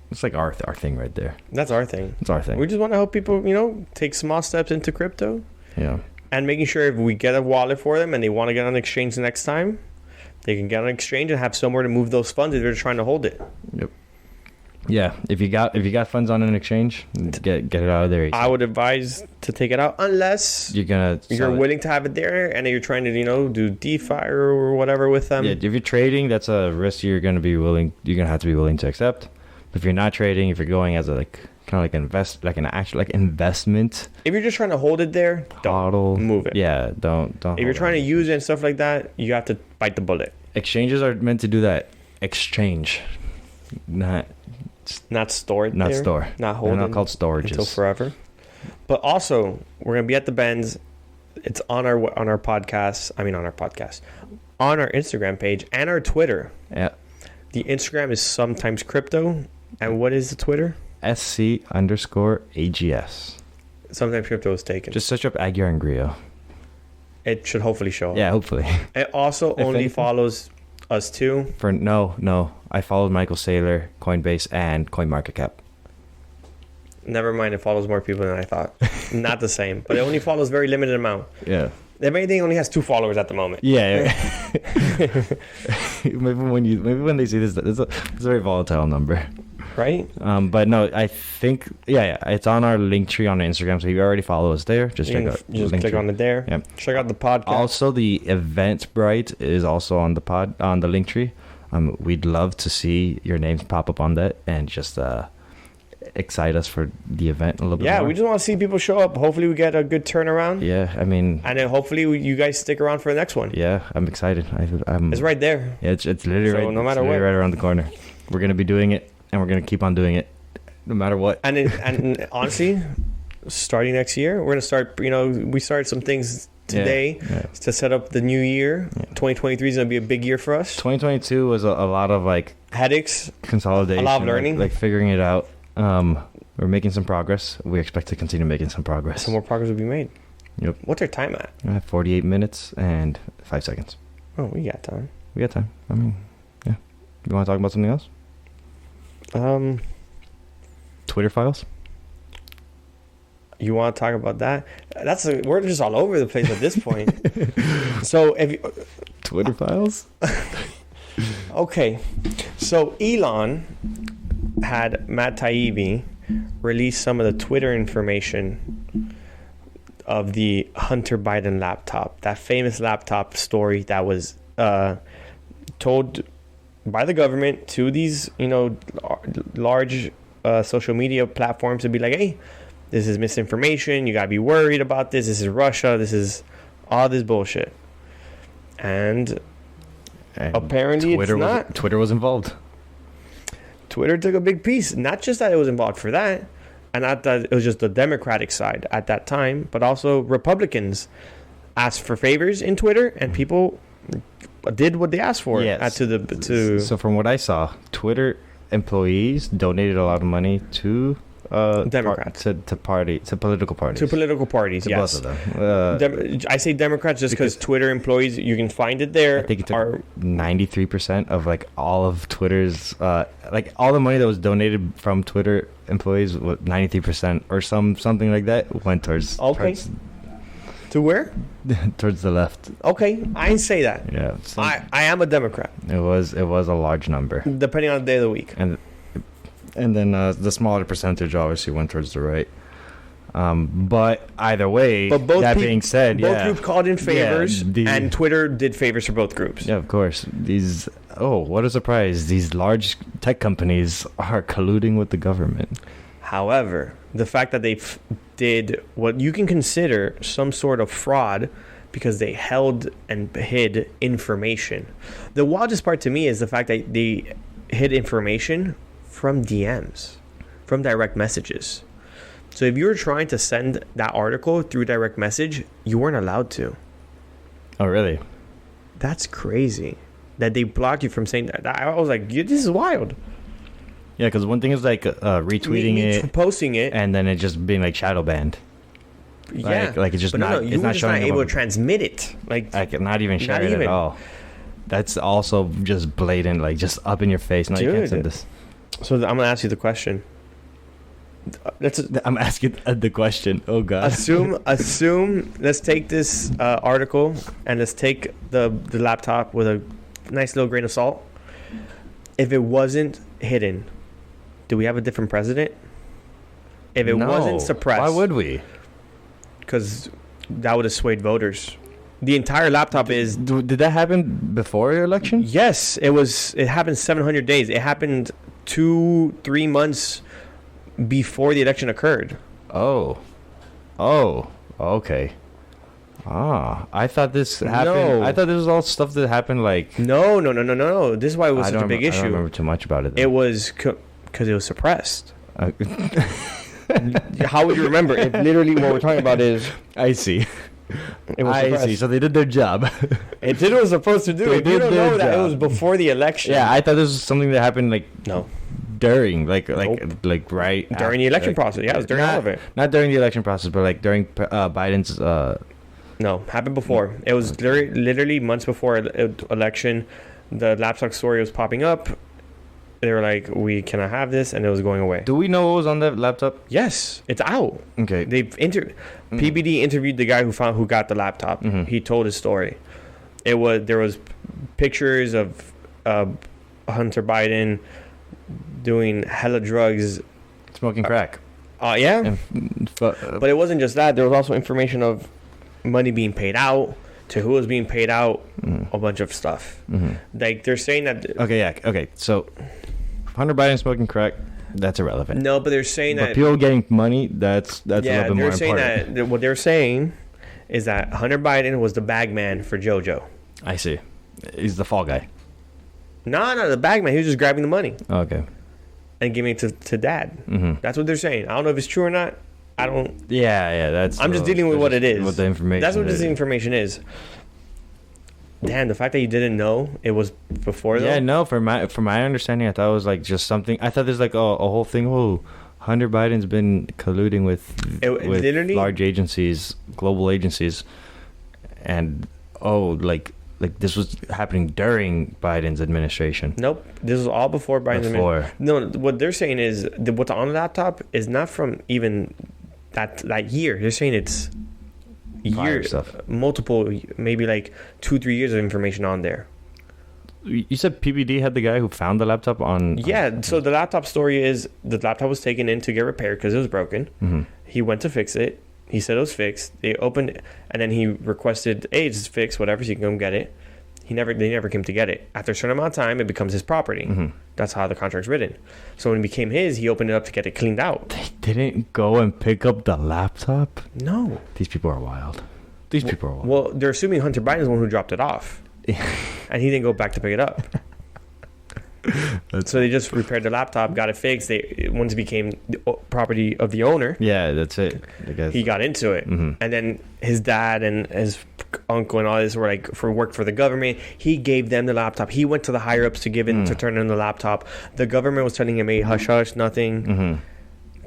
It's like our thing right there. That's our thing. It's our thing. We just want to help people, take small steps into crypto. Yeah. And making sure if we get a wallet for them and they want to get on exchange the next time, they can get on exchange and have somewhere to move those funds if they're trying to hold it. Yep. Yeah, if you got funds on an exchange, get it out of there. I would advise to take it out unless you're willing to have it there and you're trying to do DeFi or whatever with them. Yeah, if you're trading, that's a risk you're gonna have to be willing to accept. But if you're not trading, if you're going as an actual investment, if you're just trying to hold it there, don't move it. Yeah, don't. If you're trying to use it and stuff like that, you have to bite the bullet. Exchanges are meant to do that. Exchange, not stored. Not there, store. Not holding. They're not called storages until forever. But also, we're gonna be at the Bends. It's on our podcast. On our Instagram page and our Twitter. Yeah. The Instagram is Sometimes Crypto, and what is the Twitter? SC_AGS. Sometimes Crypto is taken. Just search up Aguiar and Grillo. It should hopefully show up. Yeah, hopefully. It also only follows us too. No. I followed Michael Saylor, Coinbase, and CoinMarketCap. Never mind, it follows more people than I thought. Not the same, but it only follows very limited amount. Yeah. If anything, it only has 2 followers at the moment. Yeah. maybe when they see this, it's a very volatile number. Right? But no, I think it's on our link tree on Instagram. So if you already follow us there, just check out. Just click on it there. Yeah. Check out the podcast. Also, the Eventbrite is also on the link tree. We'd love to see your names pop up on that and just excite us for the event a little bit more. Yeah, we just want to see people show up. Hopefully we get a good turnaround. Yeah, I mean... And then hopefully you guys stick around for the next one. Yeah, I'm excited. It's right there. Yeah, it's literally, so no matter what, right around the corner. We're going to be doing it, and we're going to keep on doing it no matter what. And honestly, starting next year, we're going to start, we started some things today to set up the new year. 2023 is going to be a big year for us. 2022 was a lot of headaches, consolidation, a lot of learning, figuring it out. We're making some progress. We expect to continue making some progress. Some more progress will be made. Yep. What's our time at? 48 minutes and 5 seconds. Oh, we got time. I mean, yeah. You want to talk about something else? Twitter files? You want to talk about that? We're just all over the place at this point. So if you, Twitter files? Okay. So Elon had Matt Taibbi release some of the Twitter information of the Hunter Biden laptop, that famous laptop story that was told by the government to these, large social media platforms to be like, hey, this is misinformation. You got to be worried about this. This is Russia. This is all this bullshit. And apparently it's not. Twitter was involved. Twitter took a big piece. Not just that it was involved for that, and not that it was just the Democratic side at that time, but also Republicans asked for favors in Twitter, and people did what they asked for. Yes. So from what I saw, Twitter employees donated a lot of money to Democrats, to political parties, to yes, both of them. I say Democrats just because Twitter employees, you can find it there. I think it took 93% of all of Twitter's all the money that was donated from Twitter employees, 93% or something like that went towards to where? Towards the left. Okay, I didn't say that. Yeah, I am a Democrat. It was a large number depending on the day of the week. And then the smaller percentage obviously went towards the right. But either way, being said, both groups called in favors, and Twitter did favors for both groups. Yeah, of course. What a surprise. These large tech companies are colluding with the government. However, the fact that they did what you can consider some sort of fraud because they held and hid information. The wildest part to me is the fact that they hid information from DMs, from direct messages. So if you were trying to send that article through direct message, you weren't allowed to. Oh, really? That's crazy that they blocked you from saying that. I was like, this is wild. Yeah, because one thing is like retweeting it, posting it, and then it just being like shadow banned. Yeah, like it's just but not. You it's were not just showing not able to transmit it. Like not even share it at all. That's also just blatant, like just up in your face. No, you can't send this. So I'm gonna ask you the question. I'm asking the question. Oh God. Assume. Let's take this article and let's take the laptop with a nice little grain of salt. If it wasn't hidden, do we have a different president? If it wasn't suppressed, why would we? Because that would have swayed voters. The entire laptop is. Did that happen before the election? Yes, it was. It happened 700 days. It happened 2-3 months before the election occurred. Oh, okay. I thought this happened. No. I thought this was all stuff that happened like. No. This is why it was such a big issue. I don't remember too much about it, though. It was because it was suppressed. How would you remember if literally what we're talking about is... I see. I see. So they did their job. It did what it was supposed to do. If you don't know that it was before the election. Yeah, I thought this was something that happened like... No. During, like during right the election process. Yeah, it was during all of it. Not during the election process, but like during Biden's... No, happened before. It was literally months before election. The laptop story was popping up. They were like, we cannot have this, and it was going away. Do we know what was on that laptop? Yes, it's out. Okay. PBD interviewed the guy who got the laptop. Mm-hmm. He told his story. There was pictures of Hunter Biden doing hella drugs, smoking crack. Yeah. But it wasn't just that. There was also information of money being paid out, to who was being paid out, a bunch of stuff. Mm-hmm. Like they're saying that. Okay. So Hunter Biden smoking crack, that's irrelevant. No, but they're saying that people getting money, that's a little bit more important. Yeah, they're saying that what they're saying is that Hunter Biden was the bag man for JoJo. I see. He's the fall guy. No, the bag man. He was just grabbing the money. Okay. And giving it to dad. Mm-hmm. That's what they're saying. I don't know if it's true or not. I don't. Yeah. I'm just dealing with what it is. What the information. That's what this information is. Damn, the fact that you didn't know it was before. Yeah, no. From my understanding, I thought it was like just something. I thought there's like a whole thing. Oh, Hunter Biden's been colluding with large agencies, global agencies, and like this was happening during Biden's administration. Nope, this was all before Biden's administration. No, what they're saying is what's on the laptop is not from even that year. They're saying it's years, multiple, maybe like 2-3 years of information on there. You said PBD had the guy who found the laptop on... Yeah, so the laptop story is the laptop was taken in to get repaired because it was broken. Mm-hmm. He went to fix it. He said it was fixed. They opened it, and then he requested, hey, it's fixed, whatever, so you can come get it. They never came to get it. After a certain amount of time, it becomes his property. Mm-hmm. That's how the contract's written. So when it became his, he opened it up to get it cleaned out. They didn't go and pick up the laptop? No. These people are wild. Well, they're assuming Hunter Biden is the one who dropped it off. And he didn't go back to pick it up. So they just repaired the laptop, got it fixed. Once it became the property of the owner. Yeah, that's it. He got into it. Mm-hmm. And then his dad and his uncle and all this were like worked for the government. He gave them the laptop. He went to the higher ups to to turn in the laptop. The government was telling him, hey, hush, nothing. Mm-hmm.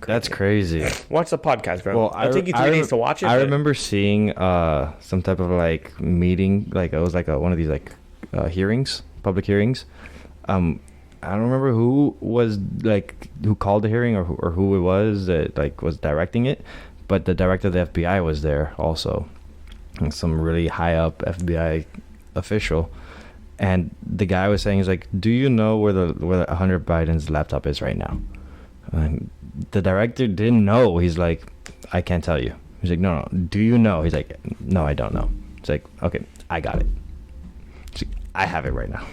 That's crazy. Watch the podcast, bro. Well, I'll take you 3 days to watch it. I remember seeing some type of like meeting, like it was like one of these like hearings, public hearings. I don't remember who called the hearing or who it was that like was directing it, but the director of the FBI was there also, and some really high up FBI official, and the guy was saying, he's like, do you know where Hunter Biden's laptop is right now? And the director didn't know. He's like, I can't tell you. He's like, no. Do you know? He's like, no, I don't know. It's like, okay, I got it. Like, I have it right now.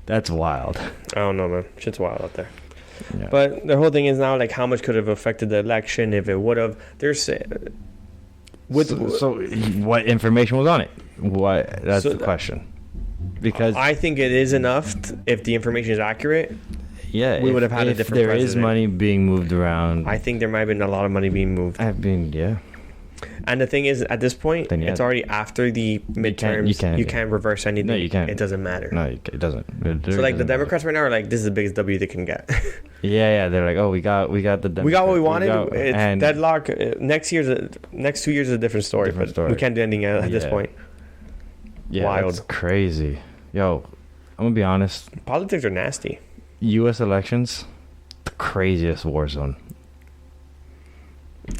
That's wild. I don't know, man. Shit's wild out there. Yeah. But the whole thing is now, like, how much could have affected the election if it would have? There's so what information was on it? What? That's the question. Because I think it is enough if the information is accurate. Yeah, we would have had a different president. There is money being moved around. I think there might have been a lot of money being moved. Yeah. And the thing is, at this point, it's already after the midterms. You can't reverse anything. No, you can't. It doesn't matter. No, it doesn't. So, like, the Democrats right now are like, this is the biggest W they can get. Yeah. They're like, oh, we got the Democrats. We got what we wanted. It's deadlock. Next 2 years is a different story. We can't do anything at this point. Yeah, wild. That's crazy. Yo, I'm going to be honest. Politics are nasty. U.S. elections, the craziest war zone.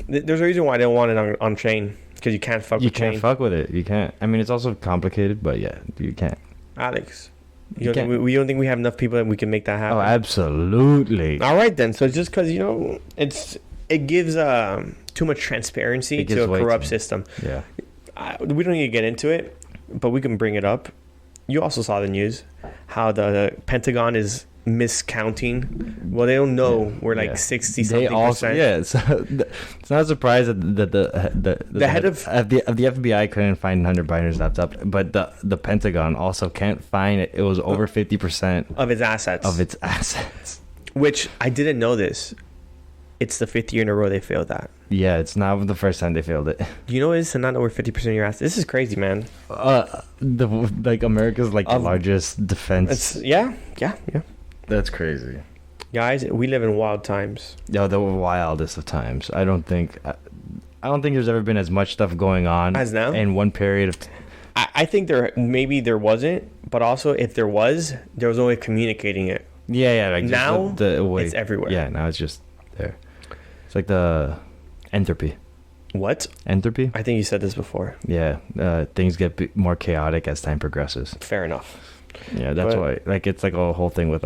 There's a reason why they don't want it on chain, because you can't fuck with chain. You can't fuck with it. You can't. I mean, it's also complicated, but yeah, you can't. Alex, we don't think we have enough people that we can make that happen? Oh, absolutely. All right, then. So just because, it gives too much transparency to a corrupt system. Yeah. We don't need to get into it, but we can bring it up. You also saw the news, how the Pentagon is miscounting. Well, they don't know. We're like 60-something%. Yeah, so it's not a surprise that the head of the FBI couldn't find Hunter Biden's laptop, but the Pentagon also can't find it. It was over 50% of its assets. Which I didn't know this. It's the 5th year in a row they failed that. Yeah, it's not the first time they failed it. You know what it is to not know where 50% of your assets? This is crazy, man. America's the largest defense. Yeah. That's crazy. Guys, we live in wild times. Yo, the wildest of times. I don't think there's ever been as much stuff going on as now in one period of I think there wasn't, but also if there was no way of communicating it. Yeah, like now the way, it's everywhere. Yeah, now it's just there. It's like the entropy. What? Entropy? I think you said this before. Yeah, things get more chaotic as time progresses. Fair enough. Yeah, that's why. Like, it's like a whole thing with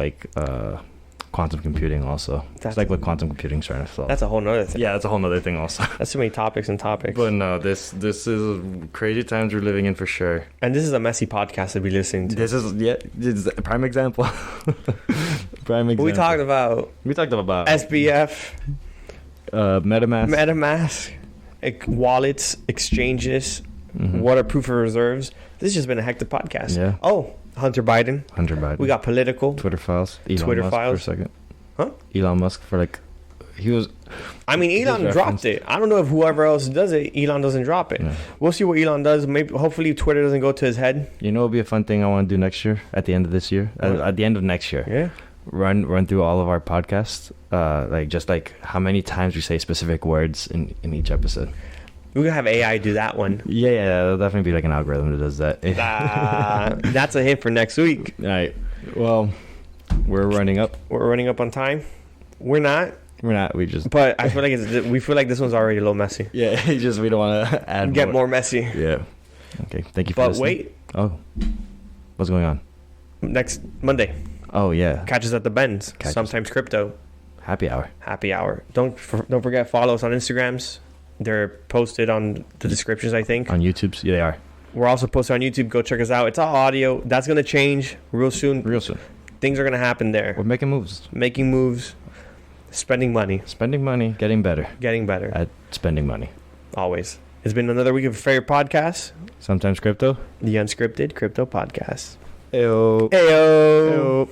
quantum computing. Also, it's like what quantum computing's trying to solve. That's a whole nother thing. Yeah, that's a whole nother thing. Also, that's too many topics. But no, this is crazy times we're living in for sure. And this is a messy podcast to be listening to. This is a prime example. We talked about SBF, Metamask, wallets, exchanges, waterproof of reserves. This has just been a hectic podcast. Yeah. Oh, Hunter Biden. We got political. Twitter files. Twitter Musk files. For a second. Huh? Elon Musk for he was. I mean, Elon dropped it. I don't know if whoever else does it, Elon doesn't drop it. Yeah. We'll see what Elon does. Maybe, hopefully, Twitter doesn't go to his head. You know, it'll be a fun thing I want to do next year. At the end of this year, at the end of next year. Yeah. Run through all of our podcasts. Just how many times we say specific words in each episode. We're going to have AI do that one. Yeah, there'll definitely be an algorithm that does that. That's a hit for next week. All right. Well, we're running up. We're running up on time. We're not. We just. But I feel like we feel like this one's already a little messy. Yeah, we don't want to add Get more messy. Yeah. Okay, thank you for listening. But wait. Oh. What's going on? Next Monday. Oh, yeah. Catch us at the Bends. Sometimes Crypto. Happy hour. Don't forget, follow us on Instagrams. They're posted on the descriptions, I think. On YouTube, yeah, they are. We're also posted on YouTube. Go check us out. It's all audio. That's going to change real soon. Things are going to happen there. We're making moves. Spending money. Getting better. At spending money. Always. It's been another week of your favorite podcast. Sometimes Crypto. The Unscripted Crypto Podcast. Ayo.